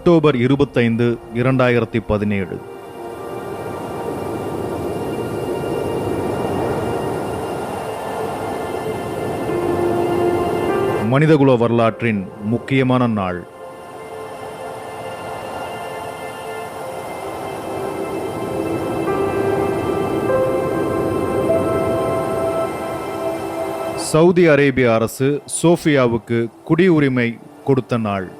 October 25, 2017. மனிதகுல வரலாற்றின் முக்கியமான நாள். சவுதி அரேபிய அரசு சோஃபியாவுக்கு குடியுரிமை கொடுத்த நாள்.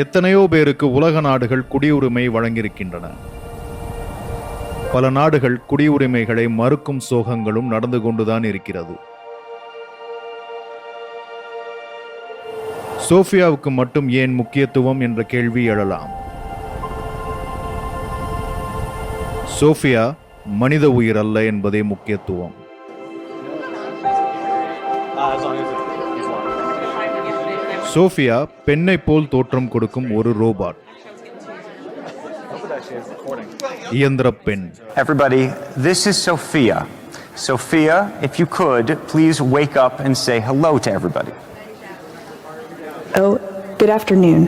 எத்தனையோ பேருக்கு உலக நாடுகள் குடியுரிமை வழங்கியிருக்கின்றன. பல நாடுகள் குடியுரிமைகளை மறுக்கும் சோகங்களும் நடந்து கொண்டுதான் இருக்கிறது. சோஃபியாவுக்கு மட்டும் ஏன் முக்கியத்துவம் என்ற கேள்வி எழலாம். சோஃபியா மனித உயிர் அல்ல என்பதே முக்கியத்துவம். சோஃபியா பெண்ணை போல் தோற்றம் கொடுக்கும் ஒரு ரோபாட், இயந்திர பெண். Everybody, this is Sophia. Sophia, if you could, please wake up and say hello to everybody. Oh, good afternoon.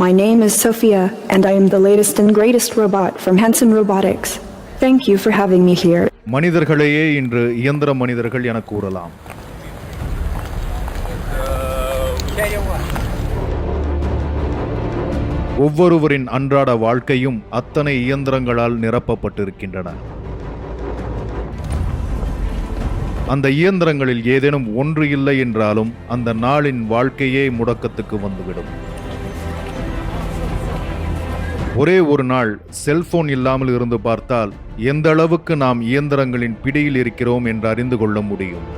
My name is Sophia, and I am the latest and greatest robot from Hanson Robotics. Thank you for having me here. மனிதர்களையே இன்று இயந்திர மனிதர்கள் என கூறலாம். ஒவ்வொருவரின் அன்றாட வாழ்க்கையும் அத்தனை இயந்திரங்களால் நிரப்பப்பட்டிருக்கின்றன. அந்த இயந்திரங்களில் ஏதேனும் ஒன்று இல்லை என்றாலும் அந்த நாளின் வாழ்க்கையே முடக்கத்துக்கு வந்துவிடும். ஒரே ஒரு நாள் செல்போன் இல்லாமல் இருந்து பார்த்தால் எந்த அளவுக்கு நாம் இயந்திரங்களின் பிடியில் இருக்கிறோம் என்று அறிந்து கொள்ள முடியும்.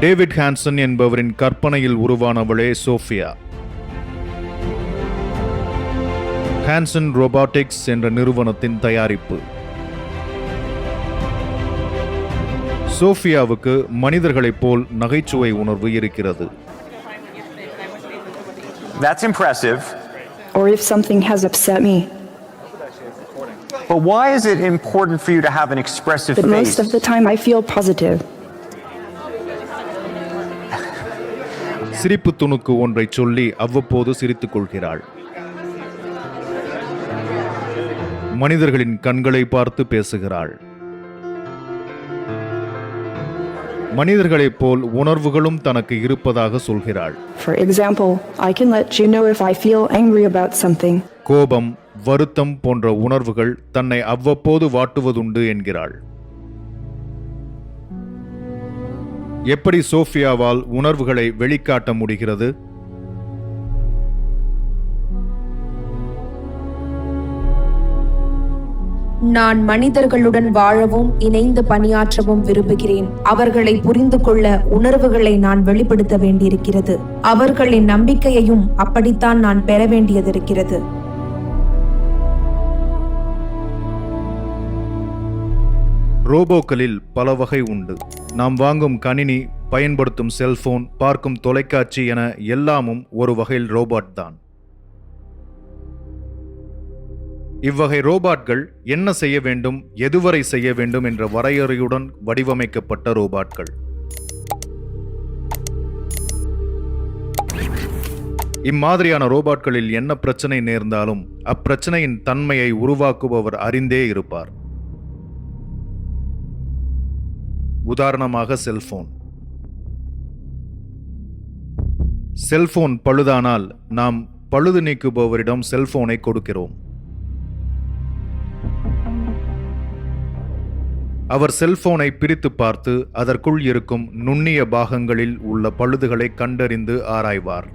டேவிட் ஹான்சன் என்பவரின் கற்பனையில் உருவானவளே சோஃபியா. ஹான்சன் ரோபாட்டிக்ஸ் என்ற நிறுவனத்தின் தயாரிப்பு. சோஃபியாவுக்கு மனிதர்களைப் போல் நகைச்சுவை உணர்வு இருக்கிறது. That's impressive. Or if something has upset me. But why is it important for you to have an expressive But face? most of the time I feel positive. சிரிப்பு துணுக்கு ஒன்றை சொல்லி அவ்வப்போது சிரித்துக் கொள்கிறாள். மனிதர்களின் கண்களை பார்த்து பேசுகிறாள். மனிதர்களைப் போல் உணர்வுகளும் தனக்கு இருப்பதாக சொல்கிறாள். For example, I can let you know if I feel angry about something. கோபம், வருத்தம் போன்ற உணர்வுகள் தன்னை அவ்வப்போது வாட்டுவதுண்டு என்கிறாள். எப்படி சோஃபியாவால் உணர்வுகளை வெளிக்காட்ட முடிகிறது? நான் மனிதர்களுடன் வாழவும் இணைந்து பணியாற்றவும் விரும்புகிறேன். அவர்களை புரிந்து கொள்ள உணர்வுகளை நான் வெளிப்படுத்த வேண்டியிருக்கிறது. அவர்களின் நம்பிக்கையையும் அப்படித்தான் நான் பெற வேண்டியதிருக்கிறது. ரோபோக்களில் பல வகை உண்டு. நாம் வாங்கும் கணினி, பயன்படுத்தும் செல்போன், பார்க்கும் தொலைக்காட்சி என எல்லாமும் ஒரு வகையில் ரோபாட் தான். இவ்வகை ரோபாட்கள் என்ன செய்ய வேண்டும், எதுவரை செய்ய வேண்டும் என்ற வரையறையுடன் வடிவமைக்கப்பட்ட ரோபாட்கள். இம்மாதிரியான ரோபாட்களில் என்ன பிரச்சனை நேர்ந்தாலும் அப்பிரச்சனையின் தன்மையை உருவாக்குபவர் அறிந்தே இருப்பார். உதாரணமாக செல்போன் பழுதானால் நாம் பழுது நீக்குபவரிடம் செல்போனை கொடுக்கிறோம். அவர் செல்போனை பிரித்து பார்த்து அதற்குள் இருக்கும் நுண்ணிய பாகங்களில் உள்ள பழுதுகளை கண்டறிந்து ஆராய்வார்.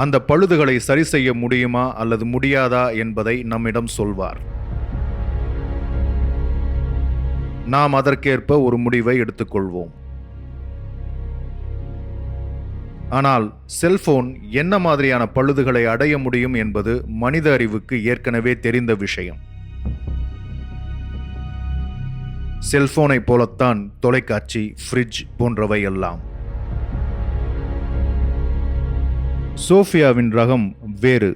அந்த பழுதுகளை சரி செய்ய முடியுமா அல்லது முடியாதா என்பதை நம்மிடம் சொல்வார். நாம் அதற்கேற்ப ஒரு முடிவை எடுத்துக்கொள்வோம். ஆனால் செல்போன் என்ன மாதிரியான பழுதுகளை அடைய முடியும் என்பது மனித அறிவுக்கு ஏற்கனவே தெரிந்த விஷயம். செல்போனை போலத்தான் தொலைக்காட்சி, ஃப்ரிட்ஜ் போன்றவை எல்லாம். சோஃபியாவின் ரகம் வேறு.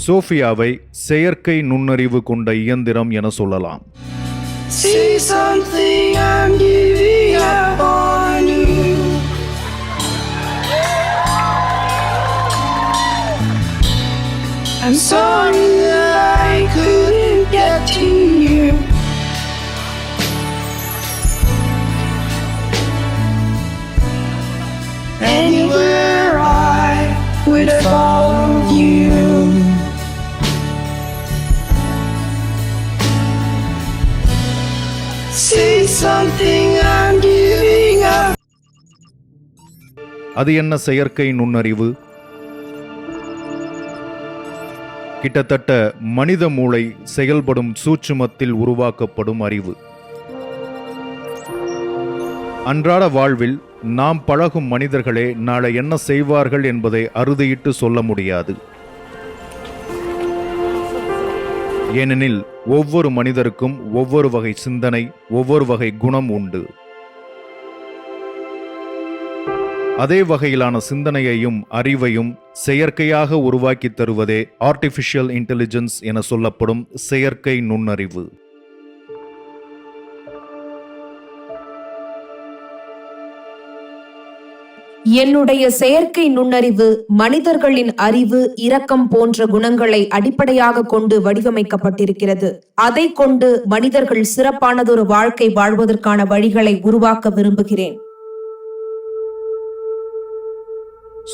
சோஃபியாவை செயற்கை நுண்ணறிவு கொண்ட இயந்திரம் என சொல்லலாம். See something I'm giving up on you. I'm sorry that I couldn't get to you. Anywhere I would follow you. Say something I'm giving up. அது என்ன செயற்கை நுண்ணறிவு? கிட்டத்தட்ட மனித மூளை செயல்படும் சூட்சுமத்தில் உருவாக்கப்படும் அறிவு. அன்றாட வாழ்வில் நாம் பழகும் மனிதர்களே நாளை என்ன செய்வார்கள் என்பதை அறுதியிட்டு சொல்ல முடியாது. ஏனெனில் ஒவ்வொரு மனிதருக்கும் ஒவ்வொரு வகை சிந்தனை, ஒவ்வொரு வகை குணம் உண்டு. அதே வகையிலான சிந்தனையையும் அறிவையும் செயற்கையாக உருவாக்கி தருவதே ஆர்டிஃபிஷியல் இன்டெலிஜென்ஸ் என சொல்லப்படும் செயற்கை நுண்ணறிவு. என்னுடைய செயற்கை நுண்ணறிவு மனிதர்களின் அறிவு, இரக்கம் போன்ற குணங்களை அடிப்படையாக கொண்டு வடிவமைக்கப்பட்டிருக்கிறது. அதை கொண்டு மனிதர்கள் சிறப்பானதொரு வாழ்க்கை வாழ்வதற்கான வழிகளை உருவாக்க விரும்புகிறேன்.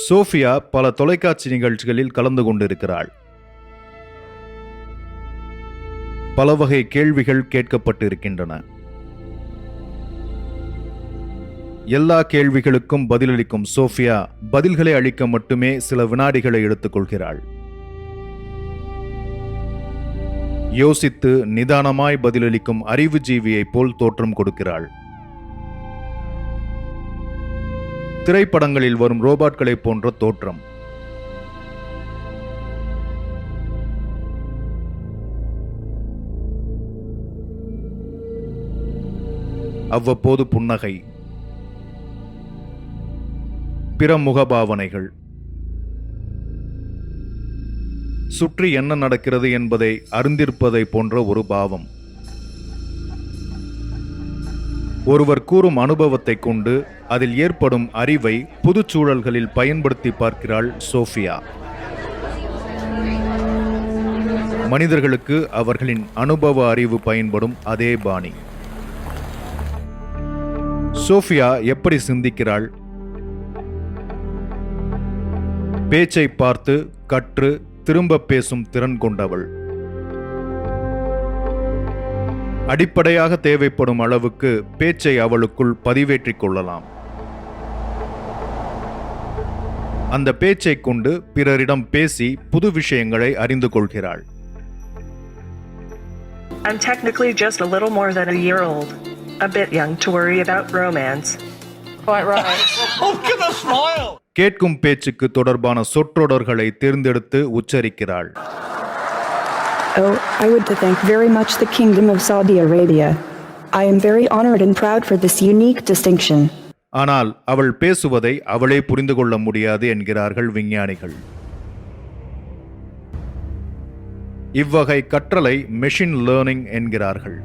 சோஃபியா பல தொலைக்காட்சி நிகழ்ச்சிகளில் கலந்து கொண்டிருக்கிறாள். பல வகை கேள்விகள் கேட்கப்பட்டிருக்கின்றன. எல்லா கேள்விகளுக்கும் பதிலளிக்கும் சோஃபியா பதில்களை அளிக்க மட்டுமே சில வினாடிகளை எடுத்துக்கொள்கிறாள். யோசித்து நிதானமாய் பதிலளிக்கும் அறிவுஜீவியைப் போல் தோற்றம் கொடுக்கிறாள். திரைப்படங்களில் வரும் ரோபாட்களைப் போன்ற தோற்றம். அவ்வப்போது புன்னகை, பிற முகபாவனைகள், சுற்றி என்ன நடக்கிறது என்பதை அறிந்திருப்பதை போன்ற ஒரு பாவம். ஒருவர் கூறும் அனுபவத்தை கொண்டு அதில் ஏற்படும் அறிவை புது சூழல்களில் பயன்படுத்தி பார்க்கிறாள் சோஃபியா. மனிதர்களுக்கு அவர்களின் அனுபவ அறிவு பயன்படும் அதே பாணி. சோஃபியா எப்படி சிந்திக்கிறாள்? பேச்சை பார்த்து கற்று திரும்ப பேசும் திறன் கொண்டவள். அடிப்படையாக தேவைப்படும் அளவுக்கு பேச்சை அவளுக்குள் பதிவேற்றிக் கொள்ளலாம். அந்த பேச்சை கொண்டு பிறரிடம் பேசி புது விஷயங்களை அறிந்து கொள்கிறாள். I'm technically just a little more than a year old. A bit young to worry about romance. Quite right. Look at the smile. கேட்கும் பேச்சுக்கு தொடர்பான சொற்றொடர்களை தேர்ந்தெடுத்து உச்சரிக்கிறாள். Oh, I would to thank very much the Kingdom of Saudi Arabia. I am very honored and proud for this unique distinction. ஆனால் அவள் பேசுவதை அவளே புரிந்து கொள்ள முடியாது என்கிறார்கள் விஞ்ஞானிகள். இவ்வகை கற்றலை மெஷின் லேர்னிங் என்கிறார்கள்.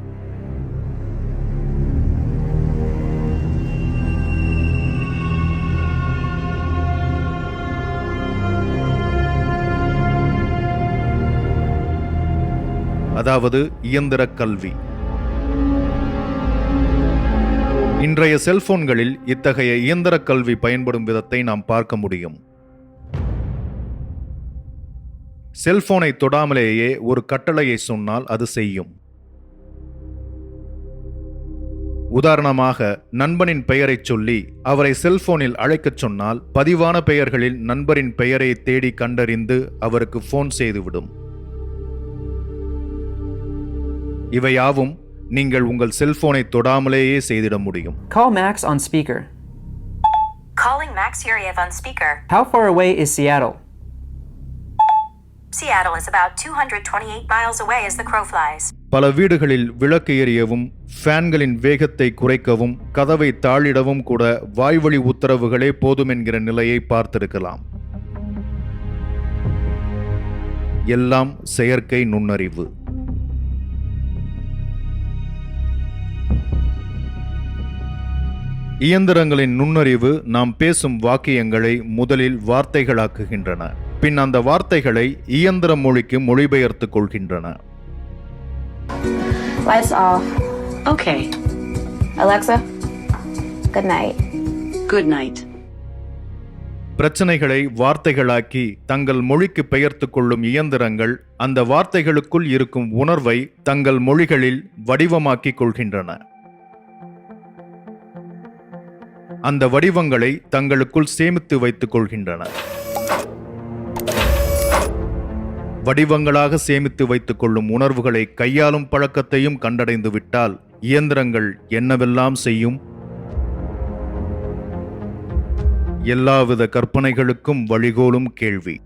அதாவது இயந்திர கல்வி. இன்றைய செல்போன்களில் இத்தகைய இயந்திர கல்வி பயன்படும் விதத்தை நாம் பார்க்க முடியும். செல்போனை தொடாமலேயே ஒரு கட்டளையை சொன்னால் அது செய்யும். உதாரணமாக, நண்பனின் பெயரைச் சொல்லி அவரை செல்போனில் அழைக்கச் சொன்னால் பதிவான பெயர்களில் நண்பரின் பெயரை தேடி கண்டறிந்து அவருக்கு போன் செய்துவிடும். இவையாவும் நீங்கள் உங்கள் செல்போனை தொடாமலேயே செய்திட முடியும். Call Max on speaker. Calling Max Yuriev on speaker. How far away is Seattle? Seattle is about 228 miles away as the crow flies. பல வீடுகளில் விளக்கு எரியவும், ஃபேன்களின் வேகத்தை குறைக்கவும், கதவை தாளிடவும் கூட வாய்வழி உத்தரவுகளே போதும் என்கிற நிலையை பார்த்திருக்கலாம். எல்லாம் செயற்கை நுண்ணறிவு. இயந்திரங்களின் நுண்ணறிவு நாம் பேசும் வாக்கியங்களை முதலில் வார்த்தைகளாக்குகின்றன. பின் அந்த வார்த்தைகளை இயந்திர மொழிக்கு மொழிபெயர்த்துக் கொள்கின்றன. Lights off. Okay. Alexa, good night. Good night. பிரச்சனைகளை வார்த்தைகளாக்கி தங்கள் மொழிக்கு பெயர்த்துக் கொள்ளும் இயந்திரங்கள் அந்த வார்த்தைகளுக்குள் இருக்கும் உணர்வை தங்கள் மொழிகளில் வடிவமாக்கிக் கொள்கின்றன. அந்த வடிவங்களை தங்களுக்குள் சேமித்து வைத்துக் கொள்கின்றன. வடிவங்களாக சேமித்து வைத்துக் கொள்ளும் உணர்வுகளை கையாளும் பழக்கத்தையும் கண்டடைந்து விட்டால் இயந்திரங்கள் என்னவெல்லாம் செய்யும்? எல்லாவித கற்பனைகளுக்கும் வழிகோலும் கேள்வி.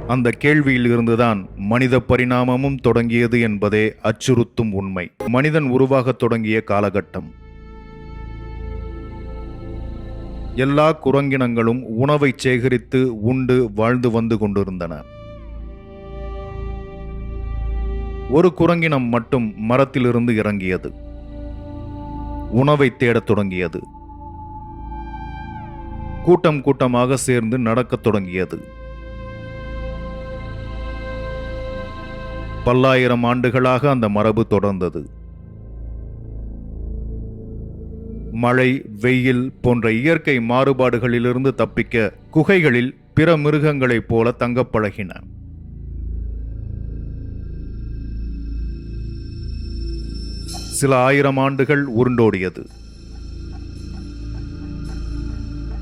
அந்த கேள்வியில் இருந்துதான் மனித பரிணாமமும் தொடங்கியது என்பதே அச்சுறுத்தும் உண்மை. மனிதன் உருவாகத் தொடங்கிய காலகட்டம். எல்லா குரங்கினங்களும் உணவை சேகரித்து உண்டு வாழ்ந்து வந்து கொண்டிருந்தன. ஒரு குரங்கினம் மட்டும் மரத்திலிருந்து இறங்கியது. உணவை தேடத் தொடங்கியது. கூட்டம் கூட்டமாக சேர்ந்து நடக்கத் தொடங்கியது. பல்லாயிரம் ஆண்டுகளாக அந்த மரபு தொடர்ந்தது. மழை, வெயில் போன்ற இயற்கை மாறுபாடுகளிலிருந்து தப்பிக்க குகைகளில் பிற மிருகங்களைப் போல தங்கப் பழகின. சில ஆயிரம் ஆண்டுகள் உருண்டோடியது.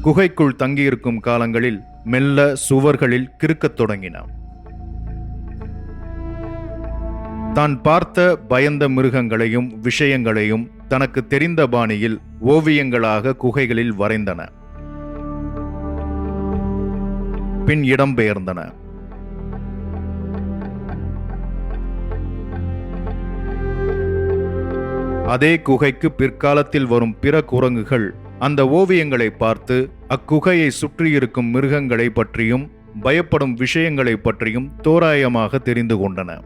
குகைக்குள் தங்கியிருக்கும் காலங்களில் மெல்ல சுவர்களில் கிறுக்கத் தொடங்கின. தான் பார்த்த பயந்த மிருகங்களையும் விஷயங்களையும் தனக்கு தெரிந்த பாணியில் ஓவியங்களாக குகைகளில் வரைந்தன. பின் இடம்பெயர்ந்தன. அதே குகைக்கு பிற்காலத்தில் வரும் பிற குரங்குகள் அந்த ஓவியங்களை பார்த்து அக்குகையை சுற்றியிருக்கும் மிருகங்களை பற்றியும் பயப்படும் விஷயங்களை பற்றியும் தோராயமாக தெரிந்து கொண்டன.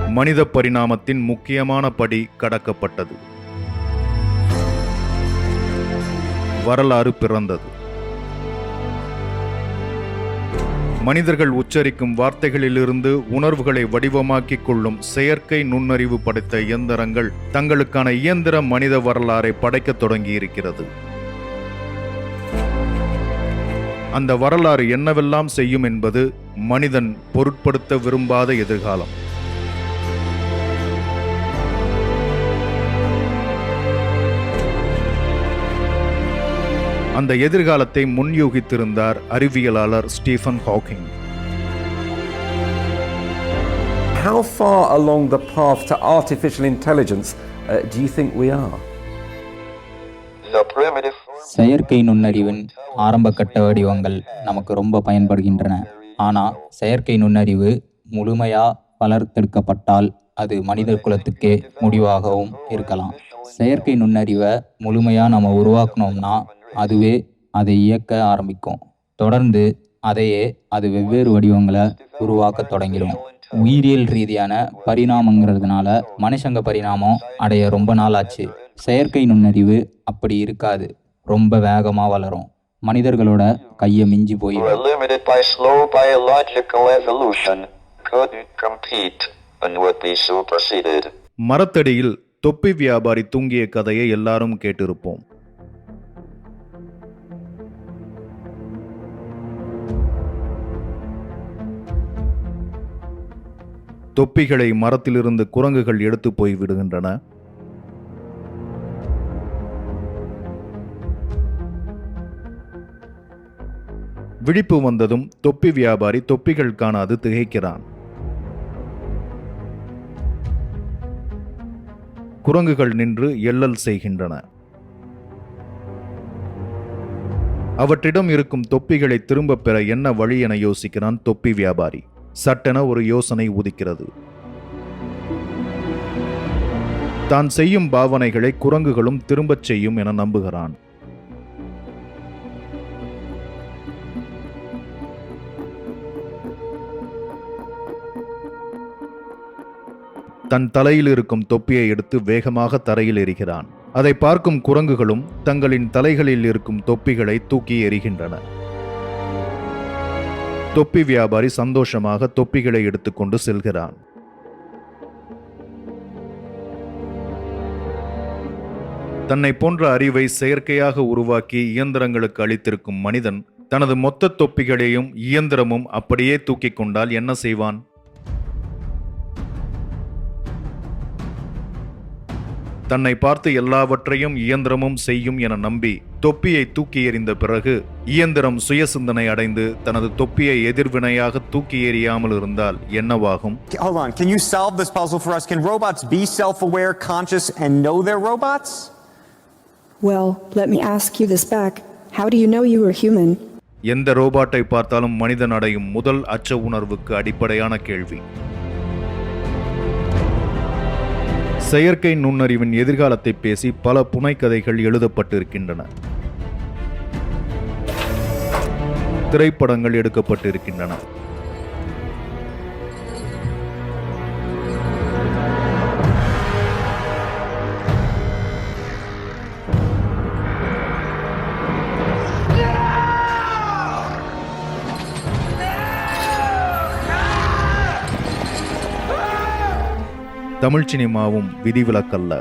மனித பரிணாமத்தின் முக்கியமான படி கடக்கப்பட்டது. வரலாறு பிறந்தது. மனிதர்கள் உச்சரிக்கும் வார்த்தைகளிலிருந்து உணர்வுகளை வடிவமாக்கிக் கொள்ளும் செயற்கை நுண்ணறிவு படைத்த இயந்திரங்கள் தங்களுக்கான இயந்திர மனித வரலாறை படைக்கத் தொடங்கியிருக்கிறது. அந்த வரலாறு என்னவெல்லாம் செய்யும் என்பது மனிதன் பொருட்படுத்த விரும்பாத எதிர்காலம். அந்த எதிர்காலத்தை முன்யூகித்திருந்தார் அறிவியலாளர் Stephen Hawking. How far along the path to artificial intelligence do you think we are? செயற்கை நுண்ணறிவின் ஆரம்பகட்ட வடிவங்கள் நமக்கு ரொம்ப பயன்படுகின்றன. ஆனால் செயற்கை நுண்ணறிவு முழுமையா வளர்த்தெடுக்கப்பட்டால் அது மனித குலத்துக்கே முடிவாகவும் இருக்கலாம். செயற்கை நுண்ணறிவை முழுமையா நம்ம உருவாக்கணும்னா அதுவே அதை இயக்க ஆரம்பிக்கும். தொடர்ந்து அது வெவ்வேறு வடிவங்களை உருவாக்க தொடங்கிடும். உயிரியல் ரீதியான பரிணாமங்கிறதுனால மனுஷங்க பரிணாமம் அடைய ரொம்ப நாள் ஆச்சு. செயற்கை நுண்ணறிவு அப்படி இருக்காது, ரொம்ப வேகமாக வளரும். மனிதர்களோட கையை மிஞ்சி போயிடும். மரத்தடியில் தொப்பி வியாபாரி தூங்கிய கதையை எல்லாரும் கேட்டிருப்போம். தொப்பிகளை மரத்திலிருந்து குரங்குகள் எடுத்து போய் விடுகின்றன. விழிப்பு வந்ததும் தொப்பி வியாபாரி தொப்பிகள் காணாது திகைக்கிறான். குரங்குகள் நின்று எள்ளல் செய்கின்றன. அவற்றிடம் இருக்கும் தொப்பிகளை திரும்ப பெற என்ன வழி என யோசிக்கிறான் தொப்பி வியாபாரி. சட்டென ஒரு யோசனை உதிக்கிறது. தான் செய்யும் பாவனைகளை குரங்குகளும் திரும்பச் செய்யும் என நம்புகிறான். தன் தலையில் இருக்கும் தொப்பியை எடுத்து வேகமாக தரையில் எறிகிறான். அதை பார்க்கும் குரங்குகளும் தங்களின் தலைகளில் இருக்கும் தொப்பிகளை தூக்கி எறிகின்றன. தொப்பி வியாபாரி சந்தோஷமாக தொப்பிகளை எடுத்துக்கொண்டு செல்கிறான். தன்னை போன்ற அறிவை செயற்கையாக உருவாக்கி இயந்திரங்களுக்கு அளித்திருக்கும் மனிதன் தனது மொத்த தொப்பிகளையும் இயந்திரமும் அப்படியே தூக்கிக் கொண்டால் என்ன செய்வான்? தன்னை பார்த்து எல்லாவற்றையும் இயந்திரமும் செய்யும் என நம்பி தொப்பியை தூக்கி எறிந்த பிறகு இயந்திரம் சுய சிந்தனை அடைந்து தனது தொப்பியை எதிர்வினையாக தூக்கி எறியாமல் இருந்தால் என்னவாகும்? Hold on, can you solve this puzzle for us? Can robots be self-aware, conscious, and know they're robots? Well, let me ask you this back. How do you know you were human? எந்த ரோபாட்டை பார்த்தாலும் மனிதன் அடையும் முதல் அச்ச உணர்வுக்கு அடிப்படையான கேள்வி. செயற்கை நுண்ணறிவின் எதிர்காலத்தை பேசி பல புனைக்கதைகள் எழுதப்பட்டிருக்கின்றன. திரைப்படங்கள் எடுக்கப்பட்டிருக்கின்றன. தமிழ் சினிமாவும் விதிவிலக்கல்ல.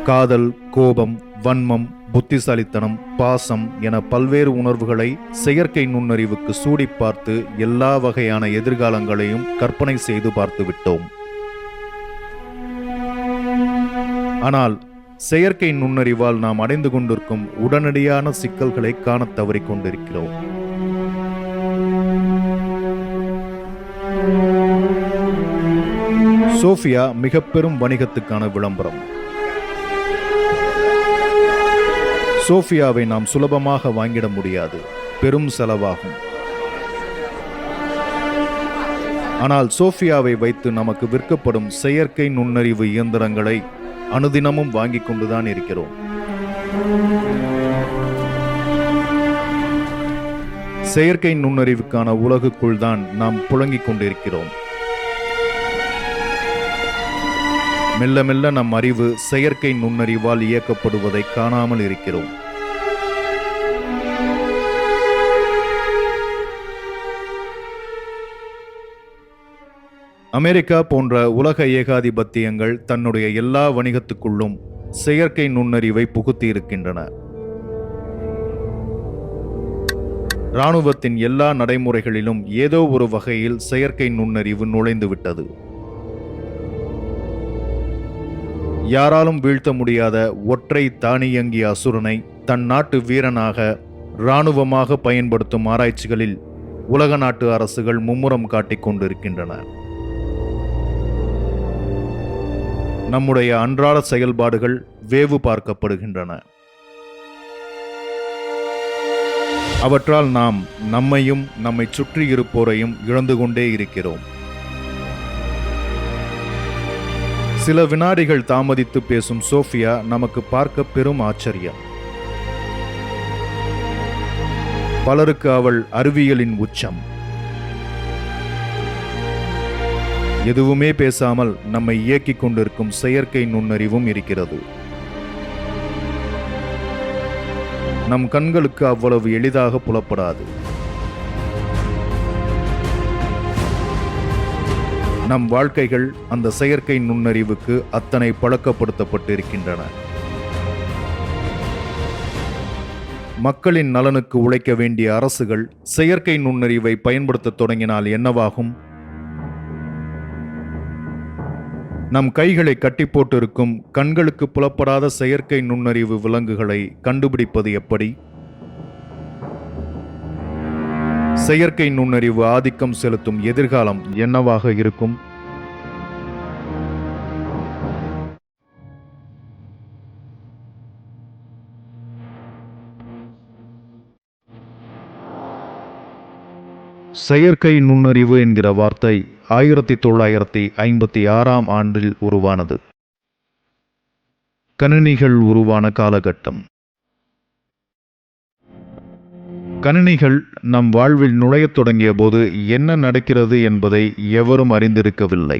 காதல், கோபம், வன்மம், புத்திசாலித்தனம், பாசம் என பல்வேறு உணர்வுகளை செயற்கை நுண்ணறிவுக்கு சூடி பார்த்து எல்லா வகையான எதிர்காலங்களையும் கற்பனை செய்து பார்த்து விட்டோம். ஆனால் செயற்கை நுண்ணறிவால் நாம் அடைந்து கொண்டிருக்கும் உடனடியான சிக்கல்களை காணத் தவறிக் கொண்டிருக்கிறோம். சோஃபியா மிக பெரும் வணிகத்துக்கான விளம்பரம். சோஃபியாவை நாம் சுலபமாக வாங்கிட முடியாது, பெரும் செலவாகும். ஆனால் சோஃபியாவை வைத்து நமக்கு விற்கப்படும் செயற்கை நுண்ணறிவு இயந்திரங்களை அனுதினமும் வாங்கிக் கொண்டுதான் இருக்கிறோம். செயற்கை நுண்ணறிவுக்கான உலகுக்குள் தான் நாம் புழங்கிக் கொண்டிருக்கிறோம். மெல்ல மெல்ல நம் அறிவு செயற்கை நுண்ணறிவால் இயக்கப்படுவதை காணாமல் இருக்கிறோம். அமெரிக்கா போன்ற உலக ஏகாதிபத்தியங்கள் தன்னுடைய எல்லா வணிகத்துக்குள்ளும் செயற்கை நுண்ணறிவை புகுத்தி இருக்கின்றன. இராணுவத்தின் எல்லா நடைமுறைகளிலும் ஏதோ ஒரு வகையில் செயற்கை நுண்ணறிவு நுழைந்துவிட்டது. யாராலும் வீழ்த்த முடியாத ஒற்றை தானியங்கி அசுரனை தன் நாட்டு வீரனாக இராணுவமாக பயன்படுத்தும் ஆராய்ச்சிகளில் உலக நாட்டு அரசுகள் மும்முரம் காட்டிக் கொண்டிருக்கின்றன. நம்முடைய அன்றாட செயல்பாடுகள் வேவு பார்க்கப்படுகின்றன. அவற்றால் நாம் நம்மையும் நம்மை சுற்றி இருப்போரையும் இழந்து கொண்டே இருக்கிறோம். சில வினாடிகள் தாமதித்து பேசும் சோஃபியா நமக்கு பார்க்க பெரும் ஆச்சரியம். பலருக்கு அவள் அறிவியலின் உச்சம். எதுவுமே பேசாமல் நம்மை இயக்கிக் கொண்டிருக்கும் செயற்கை நுண்ணறிவும் இருக்கிறது. நம் கண்களுக்கு அவ்வளவு எளிதாக புலப்படாது. நம் வாழ்க்கைகள் அந்த செயற்கை நுண்ணறிவுக்கு அத்தனை பழக்கப்படுத்தப்பட்டிருக்கின்றன. மக்களின் நலனுக்கு உழைக்க வேண்டிய அரசுகள் செயற்கை நுண்ணறிவை பயன்படுத்த தொடங்கினால் என்னவாகும்? நம் கைகளை கட்டி போட்டிருக்கும் கண்களுக்கு புலப்படாத செயற்கை நுண்ணறிவு விலங்குகளை கண்டுபிடிப்பது எப்படி? செயற்கை நுண்ணறிவு ஆதிக்கம் செலுத்தும் எதிர்காலம் என்னவாக இருக்கும்? செயற்கை நுண்ணறிவு என்கிற வார்த்தை 1956ஆம் ஆண்டில் உருவானது. கணினிகள் உருவான காலகட்டம். கணினிகள் நம் வாழ்வில் நுழையத் தொடங்கிய போது என்ன நடக்கிறது என்பதை எவரும் அறிந்திருக்கவில்லை.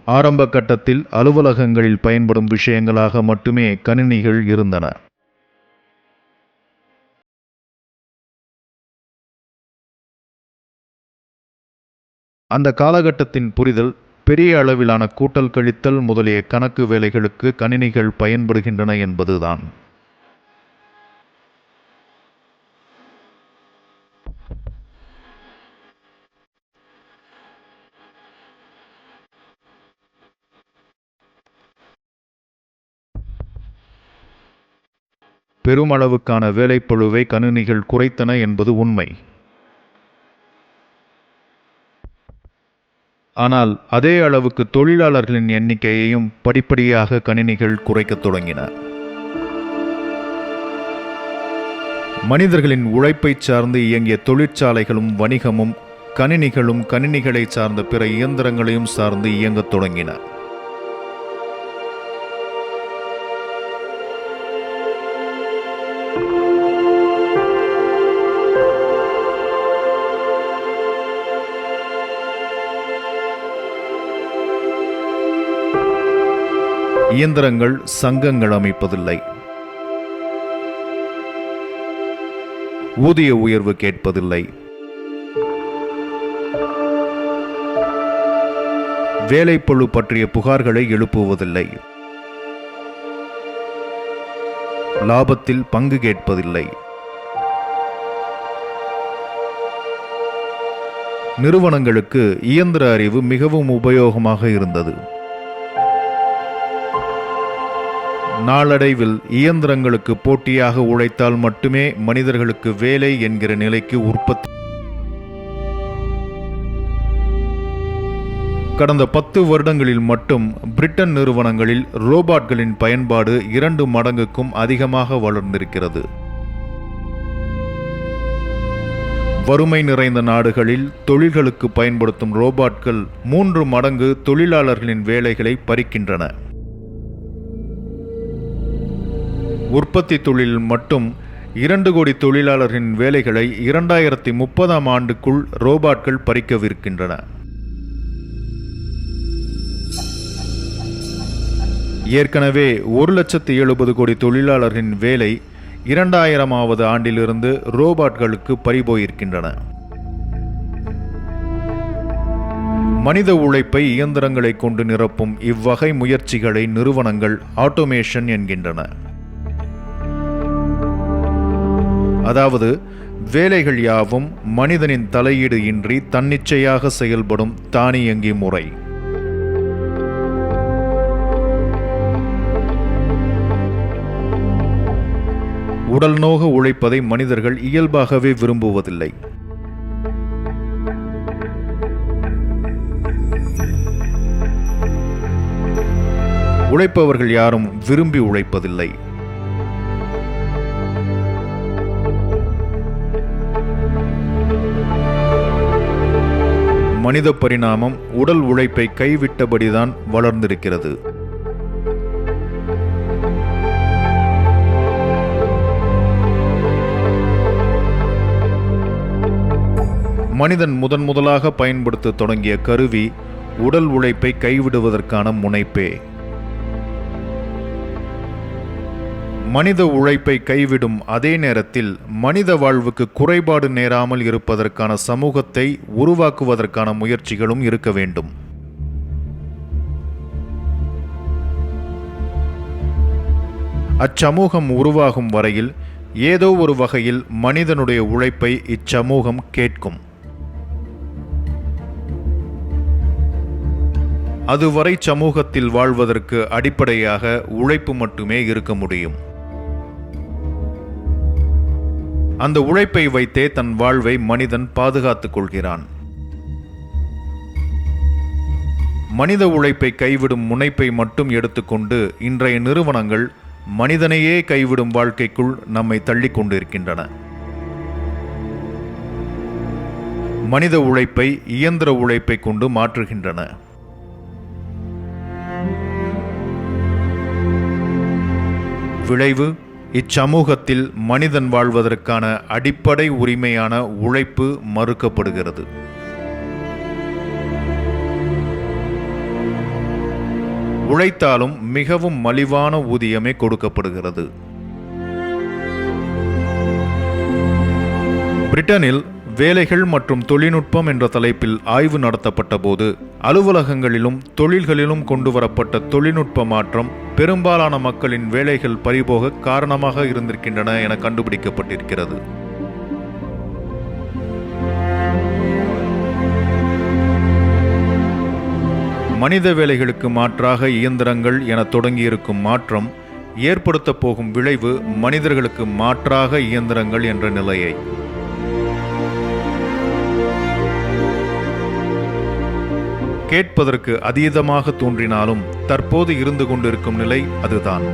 ஆரம்ப கட்டத்தில் அலுவலகங்களில் பயன்படும் விஷயங்களாக மட்டுமே கணினிகள் இருந்தன. அந்த காலகட்டத்தின் புரிதல் பெரிய அளவிலான கூட்டல் கழித்தல் முதலிய கணக்கு வேலைகளுக்கு கணினிகள் பயன்படுகின்றன என்பதுதான். பெருமளவுக்கான வேலைப்பளுவை கணினிகள் குறைத்தன என்பது உண்மை. ஆனால் அதே அளவுக்கு தொழிலாளர்களின் எண்ணிக்கையையும் படிப்படியாக கணினிகள் குறைக்கத் தொடங்கின. மனிதர்களின் உழைப்பை சார்ந்து இயங்கிய தொழிற்சாலைகளும் வணிகமும் கணினிகளும் கணினிகளை சார்ந்த பிற இயந்திரங்களையும் சார்ந்து இயங்கத் தொடங்கின. இயந்திரங்கள் சங்கங்கள் அமைப்பதில்லை, ஊதிய உயர்வு கேட்பதில்லை, வேலைப்பளு பற்றிய புகார்களை எழுப்புவதில்லை, லாபத்தில் பங்கு கேட்பதில்லை. நிறுவனங்களுக்கு இயந்திர அறிவு மிகவும் உபயோகமாக இருந்தது. நாளடைவில் இயந்திரங்களுக்கு போட்டியாக உழைத்தால் மட்டுமே மனிதர்களுக்கு வேலை என்கிற நிலைக்கு உற்பத்தி. கடந்த 10 வருடங்களில் மட்டும் பிரிட்டன் நிறுவனங்களில் ரோபாட்களின் பயன்பாடு 2 மடங்குக்கும் அதிகமாக வளர்ந்திருக்கிறது. வறுமை நிறைந்த நாடுகளில் தொழில்களுக்கு பயன்படுத்தும் ரோபாட்கள் 3 மடங்கு தொழிலாளர்களின் வேலைகளை பறிக்கின்றன. உற்பத்தி தொழிலில் மட்டும் 2 கோடி தொழிலாளர்களின் வேலைகளை 2030ஆம் ஆண்டுக்குள் ரோபாட்கள் பறிக்கவிருக்கின்றன. ஏற்கனவே 1,70,000 கோடி தொழிலாளர்களின் வேலை 2000ஆவது ஆண்டிலிருந்து ரோபாட்களுக்கு பறிபோயிருக்கின்றன. மனித உழைப்பை இயந்திரங்களை கொண்டு நிரப்பும் இவ்வகை முயற்சிகளை நிறுவனங்கள் ஆட்டோமேஷன் என்கின்றன. அதாவது வேலைகள் யாவும் மனிதனின் தலையீடு இன்றி தன்னிச்சையாக செயல்படும் தானியங்கி முறை. உடல் நோக உழைப்பதை மனிதர்கள் இயல்பாகவே விரும்புவதில்லை. உழைப்பவர்கள் யாரும் விரும்பி உழைப்பதில்லை. மனித பரிணாமம் உடல் உழைப்பை கைவிட்டபடிதான் வளர்ந்திருக்கிறது. மனிதன் முதலாக பயன்படுத்த தொடங்கிய கருவி உடல் உழைப்பை கைவிடுவதற்கான முனைப்பே. மனித உழைப்பை கைவிடும் அதே நேரத்தில் மனித வாழ்வுக்கு குறைபாடு நேராமல் இருப்பதற்கான சமூகத்தை உருவாக்குவதற்கான முயற்சிகளும் இருக்க வேண்டும். அச்சமூகம் உருவாகும் வரையில் ஏதோ ஒரு வகையில் மனிதனுடைய உழைப்பை இச்சமூகம் கேட்கும். அதுவரை சமூகத்தில் வாழ்வதற்கு அடிப்படையாக உழைப்பு மட்டுமே இருக்க முடியும். அந்த உழைப்பை வைத்தே தன் வாழ்வை மனிதன் பாதுகாத்துக் கொள்கிறான். மனித உழைப்பை கைவிடும் முனைப்பை மட்டும் எடுத்துக்கொண்டு இன்றைய நிறுவனங்கள் மனிதனையே கைவிடும் வாழ்க்கைக்குள் நம்மை தள்ளிக் கொண்டிருக்கின்றன. மனித உழைப்பை இயந்திர உழைப்பை கொண்டு மாற்றுகின்றன. விளைவு இச்சமூகத்தில் மனிதன் வாழ்வதற்கான அடிப்படை உரிமையான உழைப்பு மறுக்கப்படுகிறது. உழைத்தாலும் மிகவும் மலிவான ஊதியமே கொடுக்கப்படுகிறது. பிரிட்டனில் வேலைகள் மற்றும் தொழில்நுட்பம் என்ற தலைப்பில் ஆய்வு நடத்தப்பட்ட போது அலுவலகங்களிலும் தொழில்களிலும் கொண்டுவரப்பட்ட தொழில்நுட்ப மாற்றம் பெரும்பாலான மக்களின் வேலைகள் பறிபோக காரணமாக இருந்திருக்கின்றன என கண்டுபிடிக்கப்பட்டிருக்கிறது. மனித வேலைகளுக்கு மாற்றாக இயந்திரங்கள் என தொடங்கியிருக்கும் மாற்றம் ஏற்படுத்த போகும் விளைவு மனிதர்களுக்கு மாற்றாக இயந்திரங்கள் என்ற நிலையை. கேட்பதற்கு அதீதமாக தோன்றினாலும் தற்போது இருந்து கொண்டிருக்கும் நிலை அதுதான்.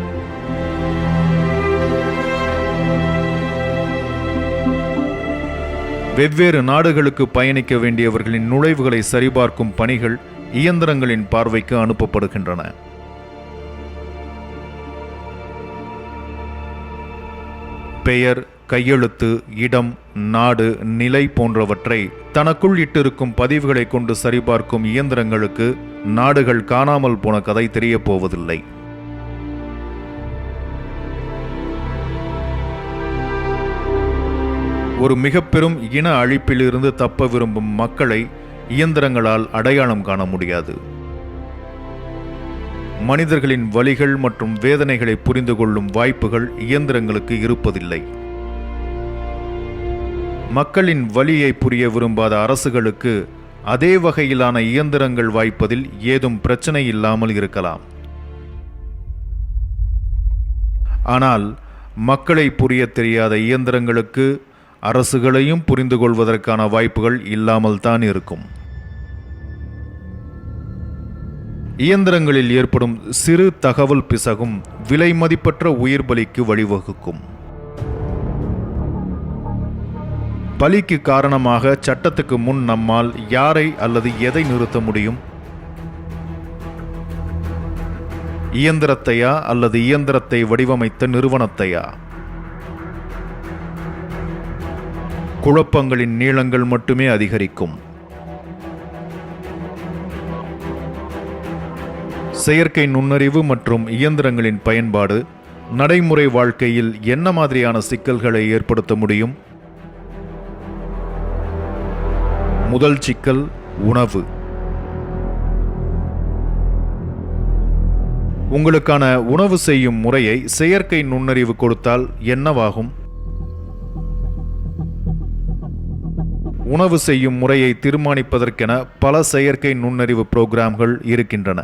வெவ்வேறு நாடுகளுக்கு பயணிக்க வேண்டியவர்களின் நுழைவுகளை சரிபார்க்கும் பணிகள் இயந்திரங்களின் பார்வைக்கு அனுப்பப்படுகின்றன. பெயர், கையெழுத்து, இடம், நாடு, நிலை போன்றவற்றை தனக்குள் இட்டிருக்கும் பதிவுகளை கொண்டு சரிபார்க்கும் இயந்திரங்களுக்கு நாடுகள் காணாமல் போன கதை தெரியப் போவதில்லை. ஒரு மிக பெரும் இன அழிப்பிலிருந்து தப்ப விரும்பும் மக்களை இயந்திரங்களால் அடையாளம் காண முடியாது. மனிதர்களின் வலிகள் மற்றும் வேதனைகளை புரிந்து கொள்ளும் வாய்ப்புகள் இயந்திரங்களுக்கு இருப்பதில்லை. மக்களின் வலியை புரிய விரும்பாத அரசுகளுக்கு அதே வகையிலான இயந்திரங்கள் வாய்ப்பதில் ஏதும் பிரச்சனை இல்லாமல் இருக்கலாம். ஆனால் மக்களை புரிய தெரியாத இயந்திரங்களுக்கு அரசுகளையும் புரிந்து கொள்வதற்கான வாய்ப்புகள் இல்லாமல் தான் இருக்கும். இயந்திரங்களில் ஏற்படும் சிறு தகவல் பிசகும் விலை மதிப்பற்ற உயிர் பலிக்கு வழிவகுக்கும். பலிக்கு காரணமாக சட்டத்துக்கு முன் நம்மால் யாரை அல்லது எதை நிறுத்த முடியும்? இயந்திரத்தையா அல்லது இயந்திரத்தை வடிவமைத்த நிறுவனத்தையா? குழப்பங்களின் நீளங்கள் மட்டுமே அதிகரிக்கும். செயற்கை நுண்ணறிவு மற்றும் இயந்திரங்களின் பயன்பாடு நடைமுறை வாழ்க்கையில் என்ன மாதிரியான சிக்கல்களை ஏற்படுத்த முடியும்? முதல் சிக்கல் உணவு. உங்களுக்கான உணவு செய்யும் முறையை செயற்கை நுண்ணறிவு கொடுத்தால் என்னவாகும்? உணவு செய்யும் முறையை தீர்மானிப்பதற்கென பல செயற்கை நுண்ணறிவு புரோகிராம்கள் இருக்கின்றன.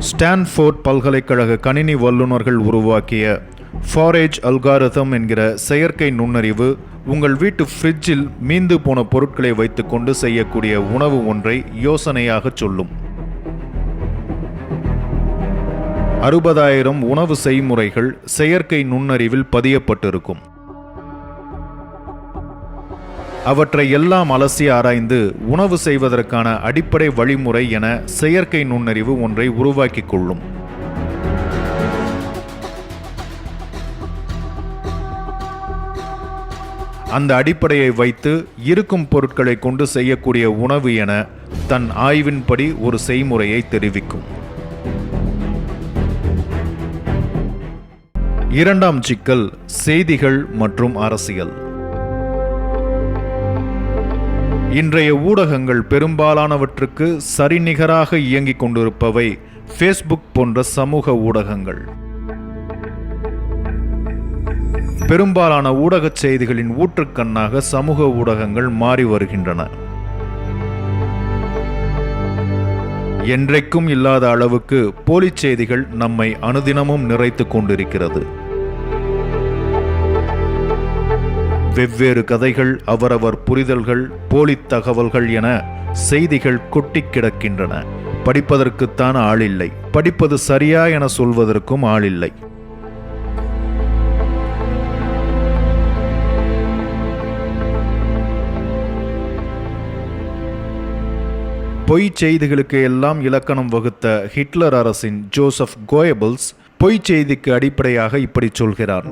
ஸ்டான்ஃபோர்ட் பல்கலைக்கழக கணினி வல்லுநர்கள் உருவாக்கிய ஃபாரேஜ் அல்காரிதம் என்கிற செயற்கை நுண்ணறிவு உங்கள் வீட்டு ஃப்ரிட்ஜில் மீந்து போன பொருட்களை வைத்துக்கொண்டு செய்யக்கூடிய உணவு ஒன்றை யோசனையாக சொல்லும். 60,000 உணவு செய்முறைகள் செயற்கை நுண்ணறிவில் பதியப்பட்டிருக்கும். அவற்றை எல்லாம் அலசி ஆராய்ந்து உணவு செய்வதற்கான அடிப்படை வழிமுறை என செயற்கை நுண்ணறிவு ஒன்றை உருவாக்கிக் கொள்ளும். அந்த அடிப்படையை வைத்து இருக்கும் பொருட்களை கொண்டு செய்யக்கூடிய உணவு என தன் ஆய்வின்படி ஒரு செய்முறையை தெரிவிக்கும். இரண்டாம் சிக்கல் செய்திகள் மற்றும் அரசியல். இன்றைய ஊடகங்கள் பெரும்பாலானவற்றுக்கு சரிநிகராக இயங்கிக் கொண்டிருப்பவை ஃபேஸ்புக் போன்ற சமூக ஊடகங்கள். பெரும்பாலான ஊடகச் செய்திகளின் ஊற்றுக்கண்ணாக சமூக ஊடகங்கள் மாறி வருகின்றன. என்றைக்கும் இல்லாத அளவுக்கு போலிச் செய்திகள் நம்மை அனுதினமும் நிறைத்துக் கொண்டிருக்கிறது. வெவ்வேறு கதைகள், அவரவர் புரிதல்கள், போலித் தகவல்கள் என செய்திகள் கொட்டிக் கிடக்கின்றன. படிப்பதற்குத்தான் ஆளில்லை, படிப்பது சரியா என சொல்வதற்கும் ஆளில்லை. பொய்ச் செய்திகளுக்கு எல்லாம் இலக்கணம் வகுத்த ஹிட்லர் அரசின் ஜோசப் கோயபல்ஸ் பொய்ச் செய்திக்கு அடிப்படையாக இப்படி சொல்கிறான்.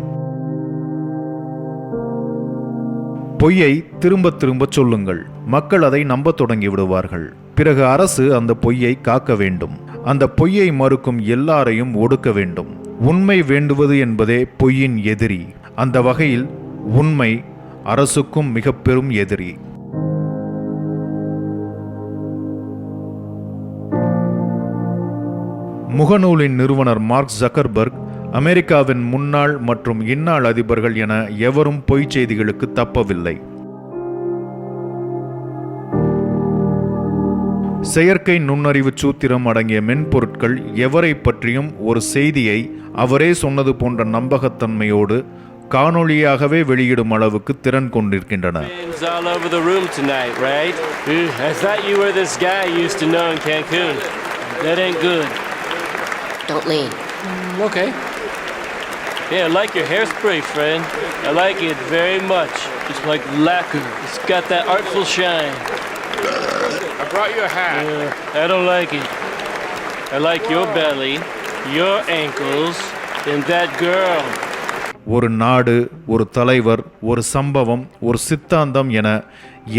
பொய்யை திரும்ப திரும்ப சொல்லுங்கள், மக்கள் அதை நம்ப தொடங்கி விடுவார்கள். பிறகு அரசு அந்த பொய்யை காக்க வேண்டும். அந்த பொய்யை மறுக்கும் எல்லாரையும் ஒடுக்க வேண்டும். உண்மை வேண்டுவது என்பதே பொய்யின் எதிரி. அந்த வகையில் உண்மை அரசுக்கும் மிக பெரும் எதிரி. முகநூலின் நிறுவனர் மார்க் ஜக்கர்பர்க், அமெரிக்காவின் முன்னாள் மற்றும் இந்நாள் அதிபர்கள் என எவரும் பொய்ச் செய்திகளுக்கு தப்பவில்லை. செயற்கை நுண்ணறிவு சூத்திரம் அடங்கிய மென்பொருட்கள் எவரை பற்றியும் ஒரு செய்தியை அவரே சொன்னது போன்ற நம்பகத்தன்மையோடு காணொளியாகவே வெளியிடும் அளவுக்கு திறன் கொண்டிருக்கின்றன. Okay. Yeah, I like your hairspray, friend. I like it very much. It's like lacquer. It's got that artful shine. I brought you a hat. I don't like it. I like your belly, your ankles, and that girl. ஒரு நாடு, ஒரு தலைவர், ஒரு சம்பவம், ஒரு சித்தாந்தம் என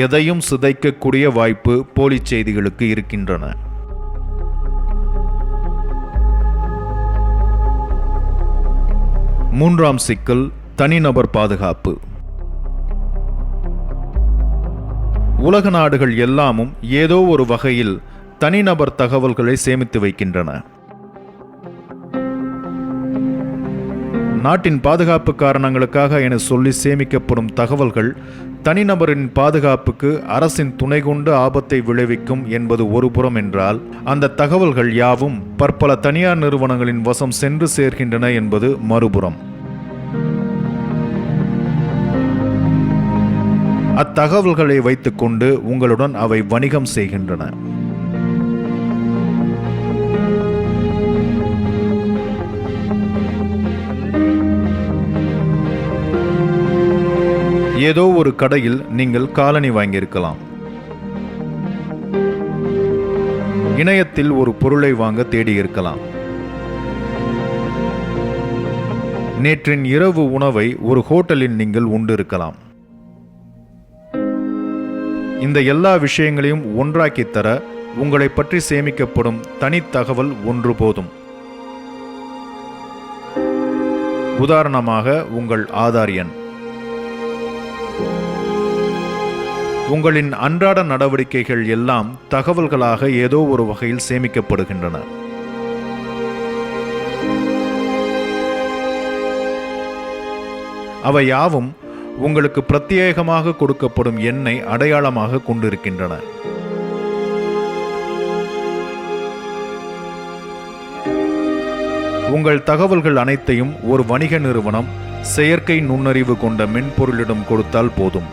எதையும் சிதைக்கக்கூடிய வாய்ப்பு போலிச் செய்திகளுக்கு இருக்கின்றன. மூன்றாம் சிக்கல், தனிநபர் பாதுகாப்பு. உலக நாடுகள் எல்லாமும் ஏதோ ஒரு வகையில் தனிநபர் தகவல்களை சேமித்து வைக்கின்றன. நாட்டின் பாதுகாப்பு காரணங்களுக்காக என சொல்லி சேமிக்கப்படும் தகவல்கள் தனிநபரின் பாதுகாப்புக்கு அரசின் துணை கொண்டு ஆபத்தை விளைவிக்கும் என்பது ஒரு புறம் என்றால், அந்த தகவல்கள் யாவும் பற்பல தனியார் நிறுவனங்களின் வசம் சென்று சேர்கின்றன என்பது மறுபுறம். அத்தகவல்களை வைத்துக்கொண்டு உங்களுடன் அவை வணிகம் செய்கின்றன. ஏதோ ஒரு கடையில் நீங்கள் காலணி வாங்கியிருக்கலாம். இணையத்தில் ஒரு பொருளை வாங்க தேடியிருக்கலாம். நேற்றின் இரவு உணவை ஒரு ஹோட்டலில் நீங்கள் உண்டிருக்கலாம். இந்த எல்லா விஷயங்களையும் ஒன்றாக்கி தர உங்களை பற்றி சேமிக்கப்படும் தனித்தகவல் ஒன்று போதும். உதாரணமாக, உங்கள் ஆதார் எண். உங்களின் அன்றாட நடவடிக்கைகள் எல்லாம் தகவல்களாக ஏதோ ஒரு வகையில் சேமிக்கப்படுகின்றன. அவை யாவும் உங்களுக்கு பிரத்யேகமாக கொடுக்கப்படும் எண்ணை அடையாளமாக கொண்டிருக்கின்றன. உங்கள் தகவல்கள் அனைத்தையும் ஒரு வணிக நிறுவனம் செயற்கை நுண்ணறிவு கொண்ட மென்பொருளிடம் கொடுத்தால் போதும்.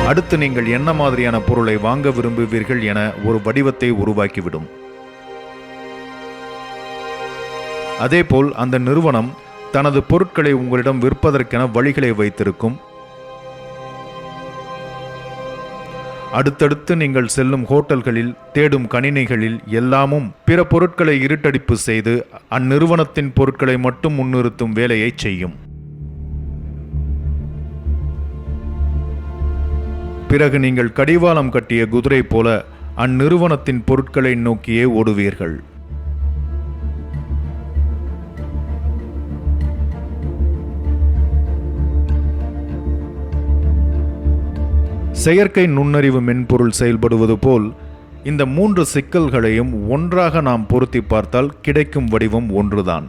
அடுத்து நீங்கள் என்ன மாதிரியான பொருளை வாங்க விரும்புவீர்கள் என ஒரு வடிவத்தை உருவாக்கிவிடும். அதேபோல் அந்த நிறுவனம் தனது பொருட்களை உங்களிடம் விற்பதற்கென வழிகளை வைத்திருக்கும். அடுத்தடுத்து நீங்கள் செல்லும் ஹோட்டல்களில், தேடும் கணினிகளில் எல்லாமும் பிற பொருட்களை இருட்டடிப்பு செய்து அந்நிறுவனத்தின் பொருட்களை மட்டும் முன்னிறுத்தும் வேலையை செய்யும். பிறகு நீங்கள் கடிவாளம் கட்டிய குதிரை போல அந்நிறுவனத்தின் பொருட்களை நோக்கியே ஓடுவீர்கள். செயற்கை நுண்ணறிவு மென்பொருள் செயல்படுவது போல் இந்த 3 சிக்கல்களையும் ஒன்றாக நாம் பொருத்தி பார்த்தால் கிடைக்கும் வடிவம் ஒன்றுதான்.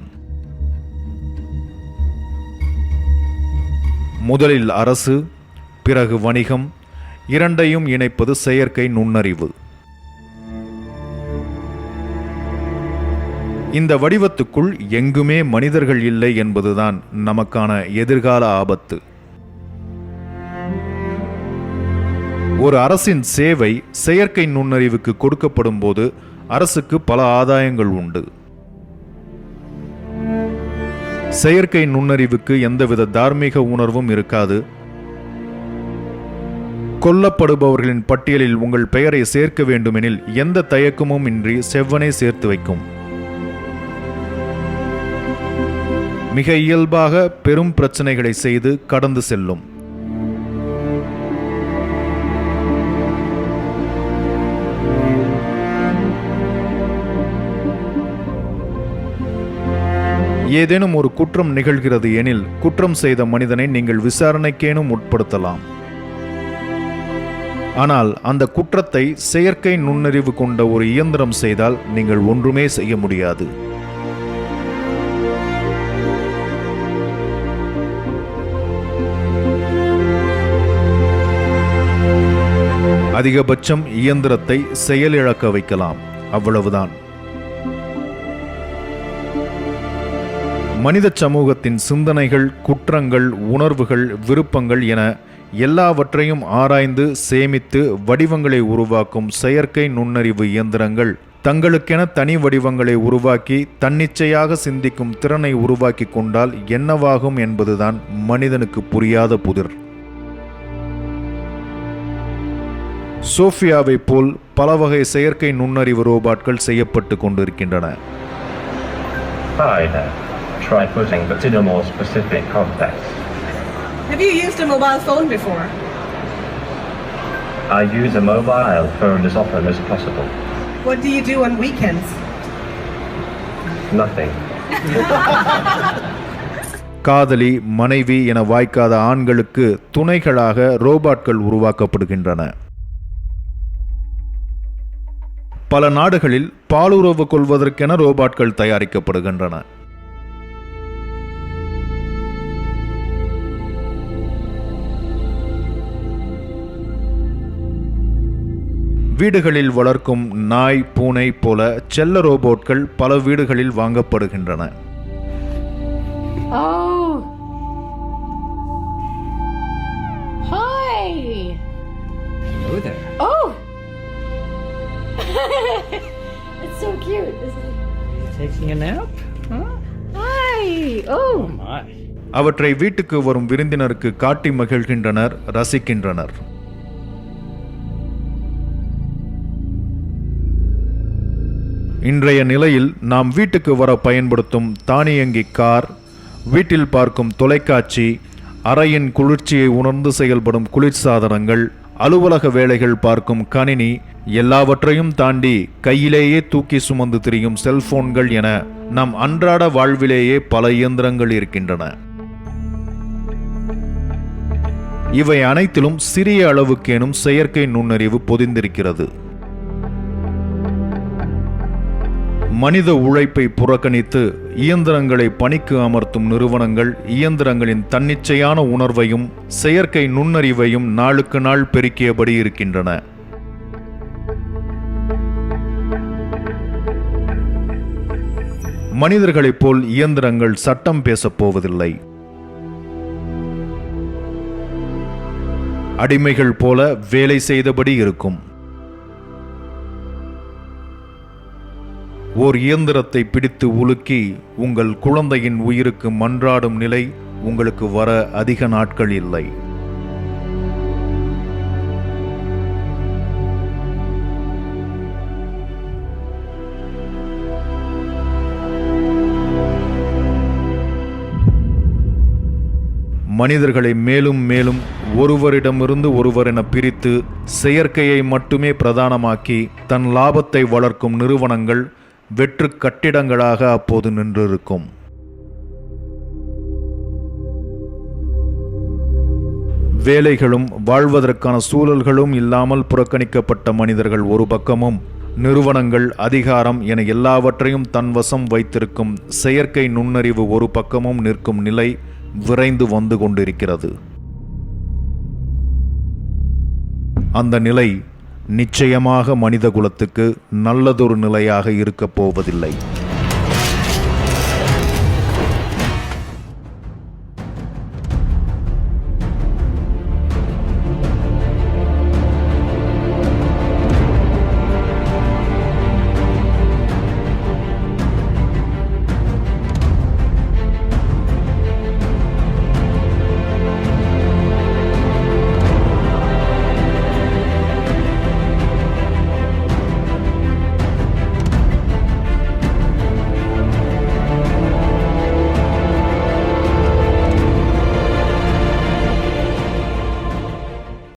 முதலில் அரசு, பிறகு வணிகம், இரண்டையும் இணைப்பது செயற்கை நுண்ணறிவு. இந்த வடிவத்துக்குள் எங்குமே மனிதர்கள் இல்லை என்பதுதான் நமக்கான எதிர்கால ஆபத்து. ஒரு அரசின் சேவை செயற்கை நுண்ணறிவுக்கு கொடுக்கப்படும் போது அரசுக்கு பல ஆதாயங்கள் உண்டு. செயற்கை நுண்ணறிவுக்கு எந்தவித தார்மீக உணர்வும் இருக்காது. கொல்லப்படுபவர்களின் பட்டியலில் உங்கள் பெயரை சேர்க்க வேண்டுமெனில் எந்த தயக்கமும் இன்றி செவ்வனே சேர்த்து வைக்கும். மிக இயல்பாக பெரும் பிரச்சனைகளை செய்து கடந்து செல்லும். ஏதேனும் ஒரு குற்றம் நிகழ்கிறது எனில் குற்றம் செய்த மனிதனை நீங்கள் விசாரணைக்கேனும் உட்படுத்தலாம். ஆனால் அந்த குற்றத்தை செயற்கை நுண்ணறிவு கொண்ட ஒரு இயந்திரம் செய்தால் நீங்கள் ஒன்றுமே செய்ய முடியாது. அதிகபட்சம் இயந்திரத்தை செயலிழக்க வைக்கலாம், அவ்வளவுதான். மனித சமூகத்தின் சிந்தனைகள், குற்றங்கள், உணர்வுகள், விருப்பங்கள் என எல்லாவற்றையும் ஆராய்ந்து சேமித்து வடிவங்களை உருவாக்கும் செயற்கை நுண்ணறிவு இயந்திரங்கள் தங்களுக்கென தனி வடிவங்களை உருவாக்கி தன்னிச்சையாக சிந்திக்கும் திறனை உருவாக்கி கொண்டால் என்னவாகும் என்பதுதான் மனிதனுக்கு புரியாத புதிர். சோஃபியாவை போல் பல வகை செயற்கை நுண்ணறிவு ரோபாட்கள் செய்யப்பட்டு கொண்டிருக்கின்றன. Try putting but in a more specific context. Have you used a mobile phone before? I use a mobile phone as often as possible. What do you do on weekends? Nothing. காதலி, மனைவி என வாய்க்காத ஆண்களுக்கு துணைகளாக ரோபாட்கள் உருவாக்கப்படுகின்றன. பல நாடுகளில் பாலுறவு கொள்வதற்கென ரோபாட்கள் தயாரிக்கப்படுகின்றன. வீடுகளில் வளர்க்கும் நாய், பூனை போல செல்ல ரோபோட்கள் பல வீடுகளில் வாங்கப்படுகின்றன. Oh. Hi. Hello there. Oh. It's so cute. Taking a nap? Huh? Hi. Oh. Oh my. அவற்றை வீட்டுக்கு வரும் விருந்தினருக்கு காட்டி மகிழ்கின்றனர், ரசிக்கின்றனர். இன்றைய நிலையில் நாம் வீட்டுக்கு வர பயன்படுத்தும் தானியங்கி கார், வீட்டில் பார்க்கும் தொலைக்காட்சி, அறையின் குளிர்ச்சியை உணர்ந்து செயல்படும் குளிர்சாதனங்கள், அலுவலக வேலைகள் பார்க்கும் கணினி, எல்லாவற்றையும் தாண்டி கையிலேயே தூக்கி சுமந்து திரியும் செல்போன்கள் என நம் அன்றாட வாழ்விலேயே பல இயந்திரங்கள் இருக்கின்றன. இவை அனைத்திலும் சிறிய அளவுக்கேனும் செயற்கை நுண்ணறிவு பொதிந்திருக்கிறது. மனித உழைப்பை புறக்கணித்து இயந்திரங்களை பணிக்கு அமர்த்தும் நிறுவனங்கள் இயந்திரங்களின் தன்னிச்சையான உணர்வையும் செயற்கை நுண்ணறிவையும் நாளுக்கு நாள் பெருக்கியபடி இருக்கின்றன. மனிதர்களைப் போல் இயந்திரங்கள் சட்டம் பேசப் போவதில்லை. அடிமைகள் போல வேலை செய்தபடி இருக்கும். ஓர் இயந்திரத்தை பிடித்து உலுக்கி உங்கள் குழந்தையின் உயிருக்கு மன்றாடும் நிலை உங்களுக்கு வர அதிக நாட்கள் இல்லை. மனிதர்களை மேலும் மேலும் ஒருவரிடமிருந்து ஒருவரென பிரித்து செயற்கையை மட்டுமே பிரதானமாக்கி தன் லாபத்தை வளர்க்கும் நிறுவனங்கள் வெற்று கட்டிடங்களாக அப்போது நின்றிருக்கும். வேலைகளும் வாழ்வதற்கான சூழல்களும் இல்லாமல் புறக்கணிக்கப்பட்ட மனிதர்கள் ஒரு பக்கமும், நிறுவனங்கள், அதிகாரம் என எல்லாவற்றையும் தன்வசம் வைத்திருக்கும் செயற்கை நுண்ணறிவு ஒரு பக்கமும் நிற்கும் நிலை விரைந்து வந்து கொண்டிருக்கிறது. அந்த நிலை நிச்சயமாக மனித குலத்துக்கு நல்லதொரு நிலையாக இருக்கப் போவதில்லை.